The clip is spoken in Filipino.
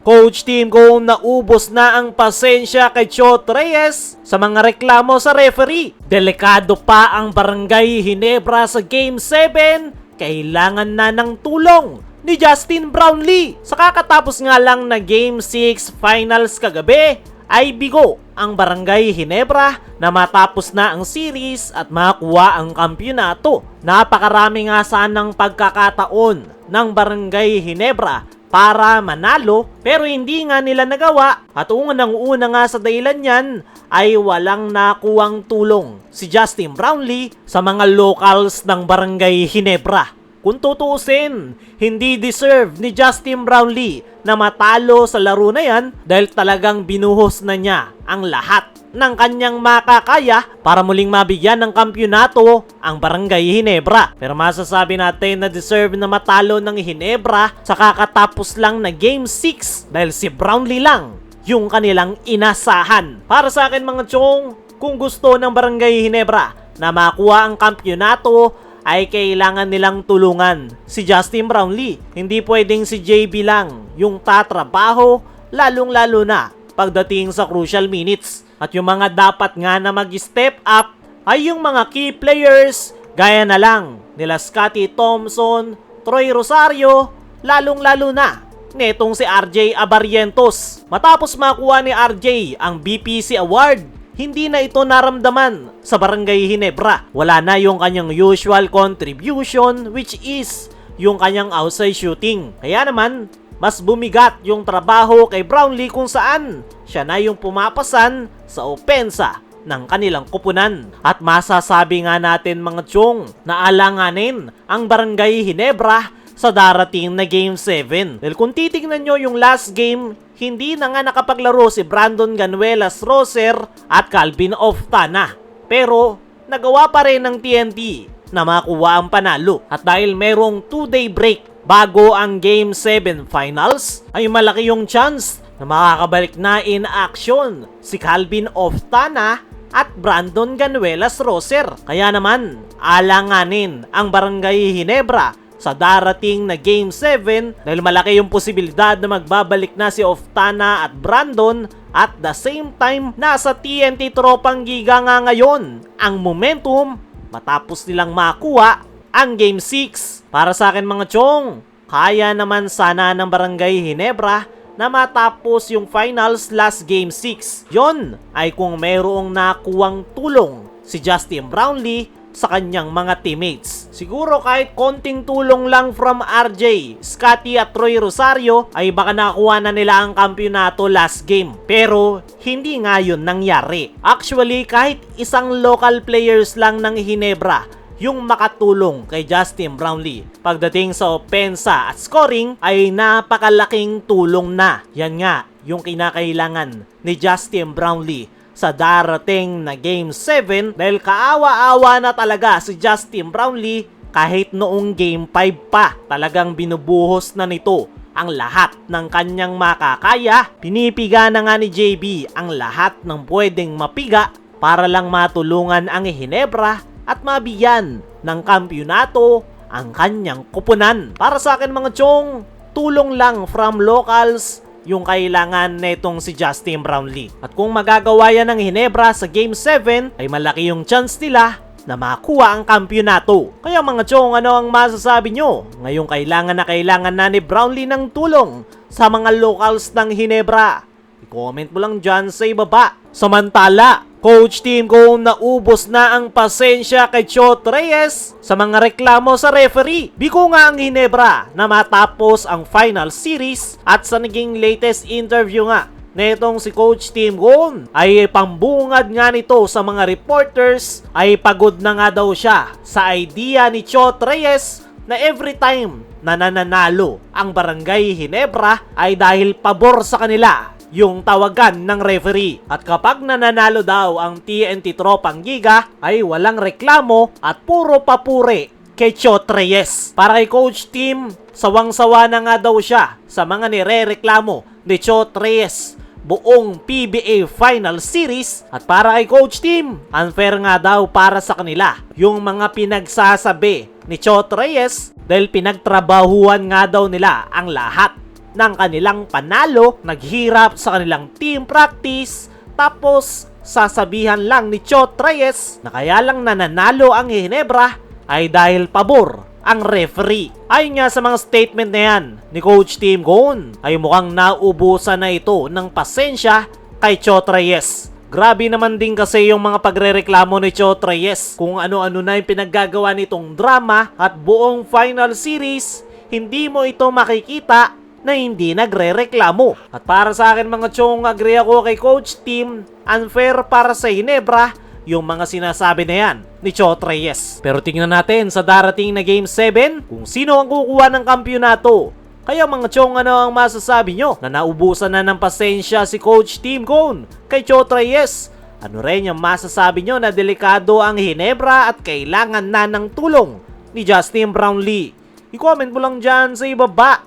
Coach team kung naubos na ang pasensya kay Chot Reyes sa mga reklamo sa referee. Delikado pa ang Barangay Ginebra sa Game 7. Kailangan na ng tulong ni Justin Brownlee. Sa kakatapos nga lang na Game 6 Finals kagabi, ay bigo ang Barangay Ginebra na matapos na ang series at makakuha ang kampyonato. Napakarami nga sanang pagkakataon ng Barangay Ginebra para manalo pero hindi nga nila nagawa at unang-una nga sa dahilan yan ay walang nakuwang tulong si Justin Brownlee sa mga locals ng Barangay Ginebra. Kung tutuusin, hindi deserve ni Justin Brownlee na matalo sa laro na yan dahil talagang binuhos na niya ang lahat ng kanyang makakaya para muling mabigyan ng kampyonato ang Barangay Ginebra. Pero masasabi natin na deserve na matalo ng Ginebra sa kakatapos lang na Game 6 dahil si Brownlee lang yung kanilang inasahan. Para sa akin mga chong, kung gusto ng Barangay Ginebra na makuha ang kampyonato, ay kailangan nilang tulungan si Justin Brownlee. Hindi pwedeng si JB lang yung tatrabaho, lalong-lalo na pagdating sa crucial minutes. At yung mga dapat nga na mag-step up ay yung mga key players gaya na lang nila Scottie Thompson, Troy Rosario, lalong-lalo na netong si RJ Abarrientos. Matapos makuha ni RJ ang BPC Award, hindi na ito naramdaman sa Barangay Ginebra. Wala na yung kanyang usual contribution which is yung kanyang outside shooting. Kaya naman, mas bumigat yung trabaho kay Brownlee kung saan siya na yung pumapasan sa opensa ng kanilang kupunan. At masasabi nga natin mga chong na alanganin ang Barangay Ginebra sa darating na Game 7. Dahil kung titignan nyo yung last game, hindi na nga nakapaglaro si Brandon Ganuelas Roser at Calvin Oftana. Pero nagawa pa rin ng TNT na makuha ang panalo. At dahil merong 2-day break bago ang Game 7 Finals, ay malaki yung chance na makakabalik na in action si Calvin Oftana at Brandon Ganuelas Roser. Kaya naman, alanganin ang Barangay Ginebra sa darating na Game 7 dahil malaki yung posibilidad na magbabalik na si Oftana at Brandon at the same time nasa TNT Tropang Giga nga ngayon ang momentum matapos nilang makuha ang Game 6. Para sa akin mga chong, kaya naman sana ng Barangay Ginebra na matapos yung finals last Game 6. Yon ay kung mayroong nakuwang tulong si Justin Brownlee sa kanyang mga teammates. Siguro kahit konting tulong lang from RJ, Scottie at Troy Rosario ay baka nakuha na nila ang kampyonato last game. Pero hindi nga yun nangyari. Actually kahit isang local players lang ng Ginebra yung makatulong kay Justin Brownlee pagdating sa opensa at scoring ay napakalaking tulong na. Yan nga yung kinakailangan ni Justin Brownlee sa darating na Game 7 dahil kaawa-awa na talaga si Justin Brownlee kahit noong Game 5 pa. Talagang binubuhos na nito ang lahat ng kanyang makakaya. Pinipiga na nga ni JB ang lahat ng pwedeng mapiga para lang matulungan ang Ginebra at mabigyan ng kampyonato ang kanyang kupunan. Para sa akin mga chong, tulong lang from locals yung kailangan netong si Justin Brownlee. At kung magagawa yan ng Ginebra sa Game 7, ay malaki yung chance nila na makuha ang kampyonato. Kaya mga chong, ano ang masasabi nyo? Ngayong kailangan na ni Brownlee ng tulong sa mga locals ng Ginebra. I-comment mo lang dyan sa ibaba. Samantala, coach team kung naubos na ang pasensya kay Chot Reyes sa mga reklamo sa referee. Biko nga ang Ginebra na matapos ang final series at sa naging latest interview nga netong si Coach Tim Gon ay pambungad nga nito sa mga reporters ay pagod na nga daw siya sa idea ni Chot Reyes na every time na nananalo ang Barangay Ginebra ay dahil pabor sa kanila yung tawagan ng referee. At kapag nananalo daw ang TNT Tropang Giga ay walang reklamo at puro papuri kay Chot Reyes. Para kay Coach Tim, sawang-sawa na nga daw siya sa mga nire-reklamo ni Chot Reyes buong PBA Final Series. At para kay Coach Tim, unfair nga daw para sa kanila yung mga pinagsasabi ni Chot Reyes dahil pinagtrabahuan nga daw nila ang lahat ng kanilang panalo, naghirap sa kanilang team practice, tapos sasabihan lang ni Chot Reyes na kaya lang nananalo ang Ginebra ay dahil pabor ang referee. Ayon nga sa mga statement na yan ni Coach Tim Cone ay mukhang naubusan na ito ng pasensya kay Chot Reyes. Grabe naman din kasi yung mga pagrereklamo ni Chot Reyes kung ano-ano na yung pinaggagawa nitong drama at buong final series, hindi mo ito makikita na hindi nagrereklamo. At para sa akin mga chong, agree ako kay Coach Tim, unfair para sa Ginebra yung mga sinasabi na yan ni Chot Reyes. Pero tingnan natin sa darating na Game 7 kung sino ang kukuha ng kampyonato. Kaya mga chong, ano ang masasabi nyo na naubusan na ng pasensya si Coach Tim Cone kay Chot Reyes? Ano rin yung masasabi nyo na delikado ang Ginebra at kailangan na ng tulong ni Justin Brownlee? I-comment mo lang dyan sa ibaba.